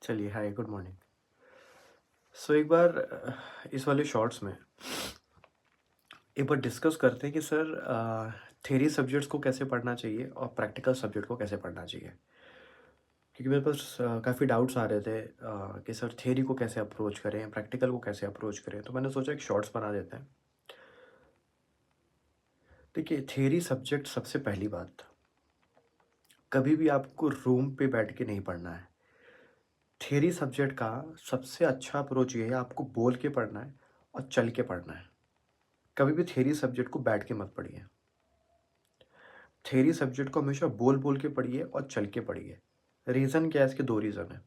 चलिए, हाय, good morning. सो एक बार इस वाले शॉर्ट्स में एक बार डिस्कस करते हैं कि सर थ्योरी सब्जेक्ट्स को कैसे पढ़ना चाहिए और प्रैक्टिकल सब्जेक्ट को कैसे पढ़ना चाहिए। क्योंकि मेरे पास काफ़ी डाउट्स आ रहे थे कि सर थ्योरी को कैसे अप्रोच करें, प्रैक्टिकल को कैसे अप्रोच करें। तो मैंने सोचा एक शॉर्ट्स बना देते हैं। देखिए, थ्योरी सब्जेक्ट सबसे पहली बात, कभी भी आपको रूम पे बैठ के नहीं पढ़ना है। थ्योरी सब्जेक्ट का सबसे अच्छा अप्रोच ये है, आपको बोल के पढ़ना है और चल के पढ़ना है। कभी भी थ्योरी सब्जेक्ट को बैठ के मत पढ़िए। थ्योरी सब्जेक्ट को हमेशा बोल बोल के पढ़िए और चल के पढ़िए। रीज़न क्या है? इसके दो रीज़न है।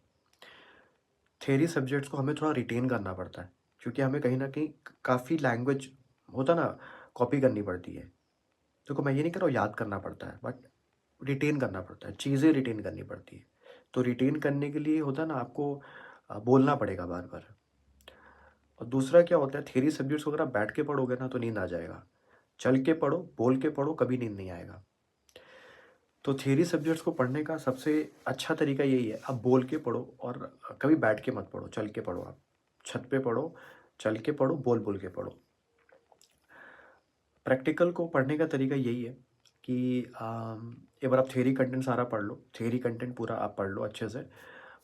थ्योरी सब्जेक्ट्स को हमें थोड़ा रिटेन करना पड़ता है, क्योंकि हमें कहीं ना कहीं काफ़ी लैंग्वेज होता ना, कॉपी करनी पड़ती है। देखो, मैं ये नहीं कर रहा हूँ याद करना पड़ता है, बट रिटेन करना पड़ता है, चीज़ें रिटेन करनी पड़ती है। तो रिटेन करने के लिए होता है ना, आपको बोलना पड़ेगा बार बार। और दूसरा क्या होता है, थ्योरी सब्जेक्ट्स को अगर आप बैठ के पढ़ोगे ना तो नींद आ जाएगा। चल के पढ़ो, बोल के पढ़ो, कभी नींद नहीं आएगा। तो थ्योरी सब्जेक्ट्स को पढ़ने का सबसे अच्छा तरीका यही है, आप बोल के पढ़ो और कभी बैठ के मत पढ़ो, चल के पढ़ो। आप छत पे पढ़ो, चल के पढ़ो, बोल बोल के पढ़ो। प्रैक्टिकल को पढ़ने का तरीका यही है कि एक बार आप थ्योरी कंटेंट सारा पढ़ लो, थ्योरी कंटेंट पूरा आप पढ़ लो अच्छे से।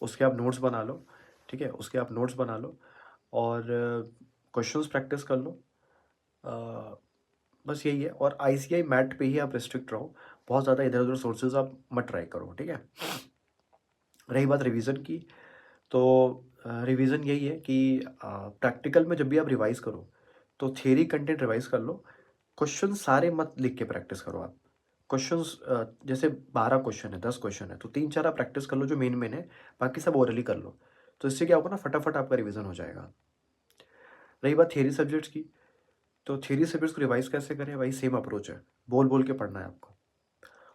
उसके आप नोट्स बना लो, ठीक है? उसके आप नोट्स बना लो और क्वेश्चंस प्रैक्टिस कर लो। अ, बस यही है। और आईसीआई मैट पे ही आप रिस्ट्रिक्ट रहो, बहुत ज़्यादा इधर उधर सोर्सेज आप मत ट्राई करो, ठीक है? रही बात रिवीजन की, तो रिवीजन यही है कि प्रैक्टिकल में जब भी आप रिवाइज करो तो थियरी कंटेंट रिवाइज कर लो। क्वेश्चन सारे मत लिख के प्रैक्टिस करो आप। क्वेश्चंस जैसे 12 क्वेश्चन है, 10 क्वेश्चन है, तो 3-4 आप प्रैक्टिस कर लो जो मेन मेन है, बाकी सब ओरली कर लो। तो इससे क्या होगा ना, फटाफट आपका रिवीजन हो जाएगा। रही बात थियरी सब्जेक्ट्स की, तो थियरी सब्जेक्ट्स को रिवाइज कैसे करें? भाई सेम अप्रोच है, बोल बोल के पढ़ना है आपको।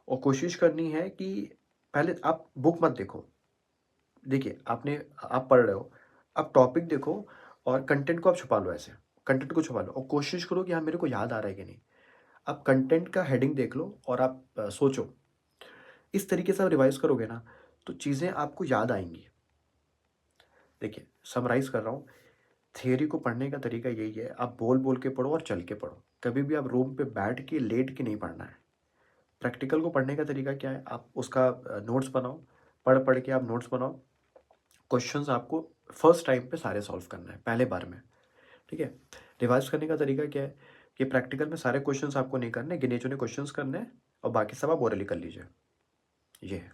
और कोशिश करनी है कि पहले आप बुक मत देखो। देखिए, आप पढ़ रहे हो, आप टॉपिक देखो और कंटेंट को आप छुपा लो ऐसे। कंटेंट को छुपा लो और कोशिश करो कि हाँ, मेरे को याद आ रहा है कि नहीं। आप कंटेंट का हेडिंग देख लो और आप सोचो। इस तरीके से आप रिवाइज करोगे ना, तो चीज़ें आपको याद आएँगी। देखिए, समराइज़ कर रहा हूँ, थियरी को पढ़ने का तरीका यही है, आप बोल-बोल के पढ़ो और चल के पढ़ो। कभी भी आप रूम पे बैठ के, लेट के नहीं पढ़ना है। प्रैक्टिकल को पढ़ने का तरीका क्या है? आप उसका नोट्स बनाओ, पढ़-पढ़ के आप नोट्स बनाओ। क्वेश्चंस आपको फर्स्ट टाइम पे सारे सॉल्व करना है, पहले बार में, ठीक है? रिवाइज़ करने का तरीका क्या है कि प्रैक्टिकल में सारे क्वेश्चंस आपको नहीं करने, गिने-चुने क्वेश्चंस करने हैं और बाकी सब आप ओरली कर लीजिए। ये है।